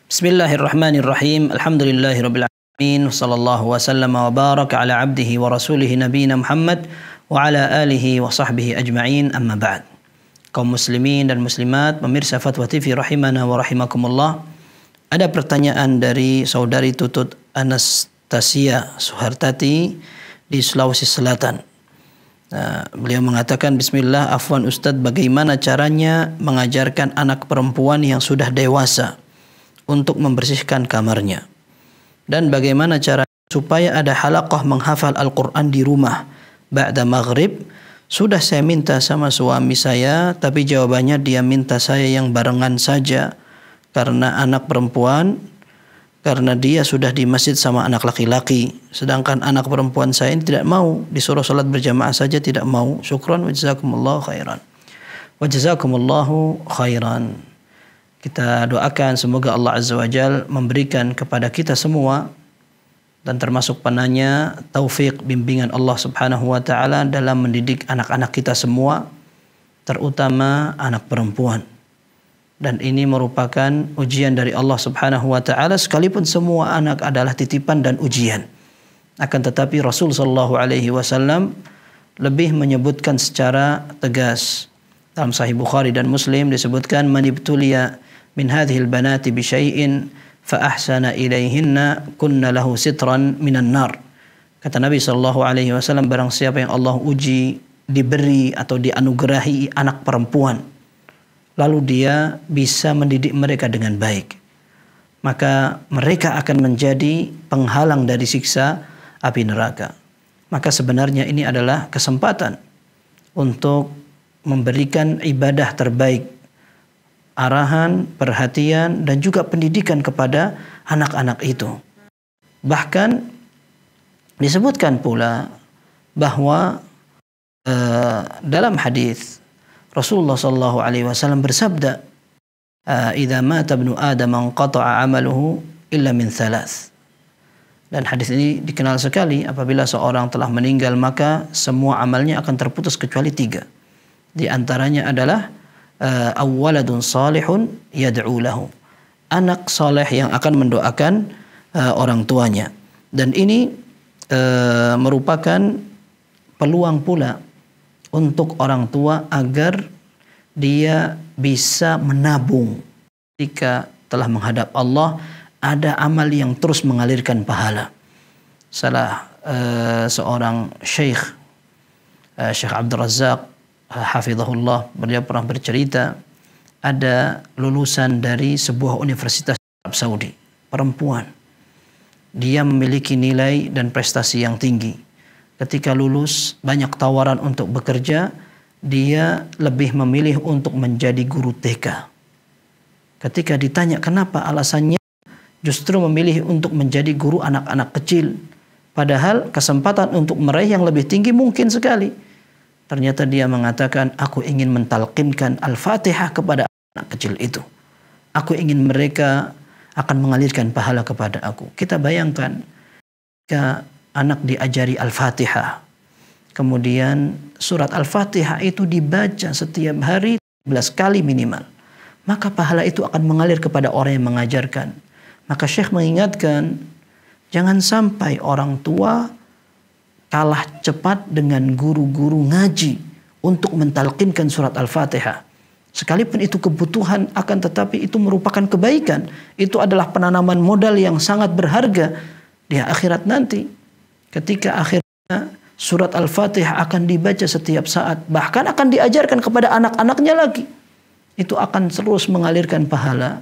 Bismillahirrahmanirrahim. Alhamdulillahirabbil alamin. Wassallallahu wasallam wa baraka ala abdihi wa rasulih nabiyina Muhammad wa ala alihi wa sahbihi ajma'in. Amma ba'd. Kaum muslimin dan muslimat, pemirsa Fatwa TV rahimana wa rahimakumullah. Ada pertanyaan dari saudari Tutut Anastasia Suhartati di Sulawesi Selatan. Beliau mengatakan, Bismillah, afwan Ustadz, bagaimana caranya mengajarkan anak perempuan yang sudah dewasa untuk membersihkan kamarnya? Dan bagaimana cara supaya ada halaqah menghafal Al-Quran di rumah ba'da maghrib? Sudah saya minta sama suami saya, tapi jawabannya dia minta saya yang barengan saja karena anak perempuan, karena dia sudah di masjid sama anak laki-laki. Sedangkan anak perempuan saya ini tidak mau, disuruh salat berjamaah saja tidak mau. Syukran wa jazakumullahu khairan. Wa jazakumullahu khairan. Kita doakan semoga Allah Azza wa Jal memberikan kepada kita semua dan termasuk penanya taufik bimbingan Allah Subhanahu wa taala dalam mendidik anak-anak kita semua, terutama anak perempuan. Dan ini merupakan ujian dari Allah Subhanahu wa taala, sekalipun semua anak adalah titipan dan ujian. Akan tetapi Rasul sallallahu alaihi wasallam lebih menyebutkan secara tegas. Dalam Sahih Bukhari dan Muslim disebutkan, man ibtuliya min hadhil banati bi syai'in fa ahsana ilaihinna kunna lahu sitran minan nar. Kata Nabi sallallahu alaihi wasallam, barang siapa yang Allah uji, diberi atau dianugerahi anak perempuan, lalu dia bisa mendidik mereka dengan baik, maka mereka akan menjadi penghalang dari siksa api neraka. Maka sebenarnya ini adalah kesempatan untuk memberikan ibadah terbaik, arahan, perhatian, dan juga pendidikan kepada anak-anak itu. Bahkan disebutkan pula bahwa dalam hadis Rasulullah sallallahu alaihi wasallam bersabda, "Idza mata ibnu Adam anqata'a 'amaluhu illa min thalath." Dan hadis ini dikenal sekali, apabila seorang telah meninggal maka semua amalnya akan terputus kecuali 3. Di antaranya adalah awwaladun salihun yad'u lahu. Anak saleh yang akan mendoakan orang tuanya. Dan ini merupakan peluang pula untuk orang tua agar dia bisa menabung ketika telah menghadap Allah, ada amal yang terus mengalirkan pahala. Salah seorang Syekh Abdul Razak hafizahullah, beliau pernah bercerita, ada lulusan dari sebuah universitas Arab Saudi, perempuan. Dia memiliki nilai dan prestasi yang tinggi. Ketika lulus, banyak tawaran untuk bekerja, dia lebih memilih untuk menjadi guru TK. Ketika ditanya kenapa, alasannya justru memilih untuk menjadi guru anak-anak kecil. Padahal kesempatan untuk meraih yang lebih tinggi mungkin sekali. Ternyata dia mengatakan, aku ingin mentalqinkan Al-Fatihah kepada anak kecil itu. Aku ingin mereka akan mengalirkan pahala kepada aku. Kita bayangkan, jika anak diajari Al-Fatihah, kemudian surat Al-Fatihah itu dibaca setiap hari 11 kali minimal, maka pahala itu akan mengalir kepada orang yang mengajarkan. Maka Syekh mengingatkan, jangan sampai orang tua kalah cepat dengan guru-guru ngaji untuk mentalqinkan surat Al-Fatihah. Sekalipun itu kebutuhan, akan tetapi itu merupakan kebaikan. Itu adalah penanaman modal yang sangat berharga di akhirat nanti. Ketika akhirnya surat Al-Fatihah akan dibaca setiap saat, bahkan akan diajarkan kepada anak-anaknya lagi, itu akan terus mengalirkan pahala.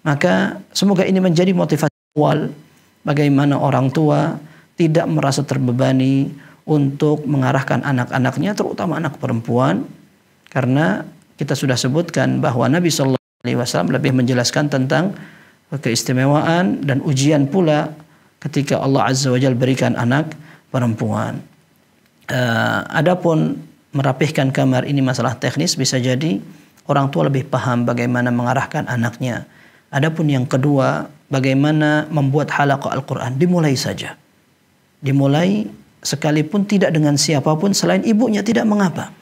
Maka semoga ini menjadi motivasi awal bagaimana orang tua tidak merasa terbebani untuk mengarahkan anak-anaknya, terutama anak perempuan, karena kita sudah sebutkan bahwa Nabi sallallahu alaihi wasallam lebih menjelaskan tentang keistimewaan dan ujian pula ketika Allah Azza wa Jalla berikan anak perempuan. Adapun merapihkan kamar ini masalah teknis, bisa jadi orang tua lebih paham bagaimana mengarahkan anaknya. Adapun yang kedua, bagaimana membuat halaqah Al-Quran, dimulai saja. Dimulai sekalipun tidak dengan siapapun selain ibunya, tidak mengapa.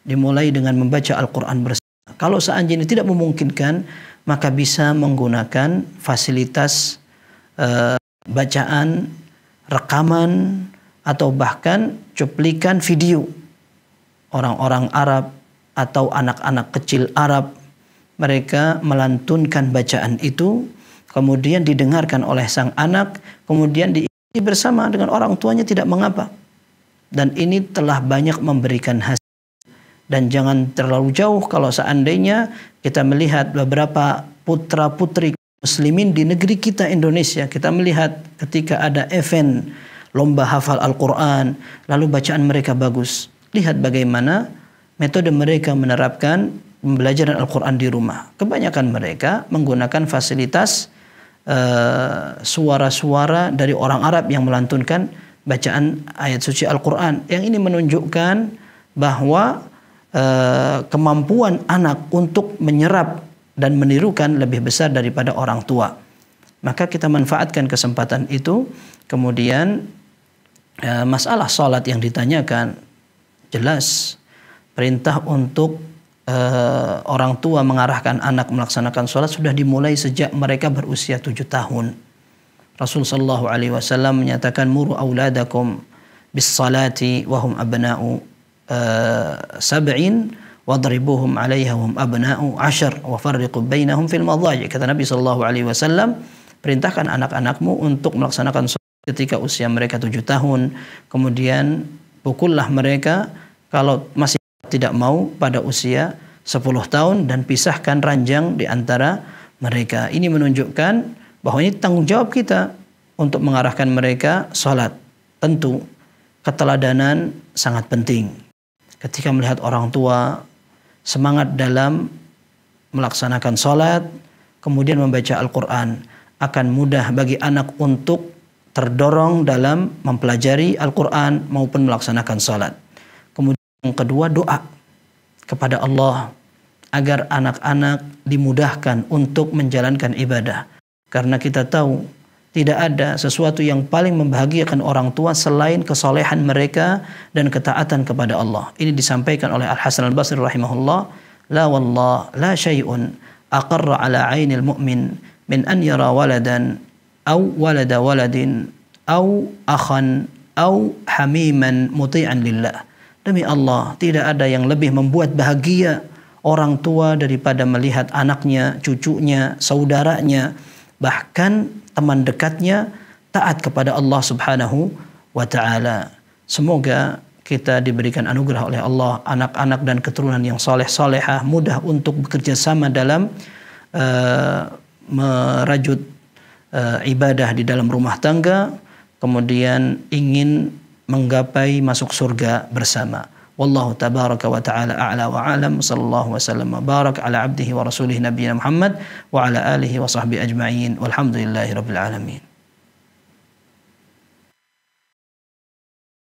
Dimulai dengan membaca Al-Quran bersama. Kalau seandainya tidak memungkinkan, maka bisa menggunakan fasilitas bacaan, rekaman, atau bahkan cuplikan video orang-orang Arab atau anak-anak kecil Arab. Mereka melantunkan bacaan itu, kemudian didengarkan oleh sang anak, kemudian diikuti bersama dengan orang tuanya, tidak mengapa. Dan ini telah banyak memberikan hasil. Dan jangan terlalu jauh kalau seandainya kita melihat beberapa putra-putri muslimin di negeri kita Indonesia. Kita melihat ketika ada event lomba hafal Al-Quran, lalu bacaan mereka bagus. Lihat bagaimana metode mereka menerapkan pembelajaran Al-Quran di rumah. Kebanyakan mereka menggunakan fasilitas suara-suara dari orang Arab yang melantunkan bacaan ayat suci Al-Quran. Yang ini menunjukkan bahwa kemampuan anak untuk menyerap dan menirukan lebih besar daripada orang tua. Maka kita manfaatkan kesempatan itu. Kemudian masalah salat yang ditanyakan, jelas perintah untuk orang tua mengarahkan anak melaksanakan salat sudah dimulai sejak mereka berusia 7 tahun. Rasul sallallahu alaihi wasallam menyatakan, muru auladakum bis salati wa hum abna'u sab'in wadribuhum 'alaiha hum abna'u 'ashar wa farriqu bainahum fil madhaji'. Kata Nabi sallallahu alaihi wasallam, perintahkan anak-anakmu untuk melaksanakan salat ketika usia mereka 7 tahun. Kemudian pukullah mereka kalau masih tidak mau pada usia 10 tahun dan pisahkan ranjang di antara mereka. Ini menunjukkan bahwa ini tanggung jawab kita untuk mengarahkan mereka salat. Tentu keteladanan sangat penting. Ketika melihat orang tua semangat dalam melaksanakan salat, kemudian membaca Al-Quran, akan mudah bagi anak untuk terdorong dalam mempelajari Al-Quran maupun melaksanakan salat. Kemudian yang kedua, doa kepada Allah agar anak-anak dimudahkan untuk menjalankan ibadah. Karena kita tahu tidak ada sesuatu yang paling membahagiakan orang tua selain kesolehan mereka dan ketaatan kepada Allah. Ini disampaikan oleh Al-Hasan Al-Basri rahimahullah, la wallah la syai'un aqarra ala ainil mu'min min an yara waladan aw walada waladin aw akhan aw hamiman muti'an lillah. Demi Allah, tidak ada yang lebih membuat bahagia orang tua daripada melihat anaknya, cucunya, saudaranya, bahkan teman dekatnya taat kepada Allah Subhanahu wa ta'ala. Semoga kita diberikan anugerah oleh Allah, anak-anak dan keturunan yang soleh-solehah, mudah untuk bekerja sama dalam merajut ibadah di dalam rumah tangga, kemudian ingin menggapai masuk surga bersama. Wallahu tabaraka wa ta'ala a'la wa a'lam. Sallallahu wasallam wa barak ala abdihi wa rasulih nabiyina Muhammad wa ala alihi wa sahbihi ajma'in. Walhamdulillahi rabbil alamin.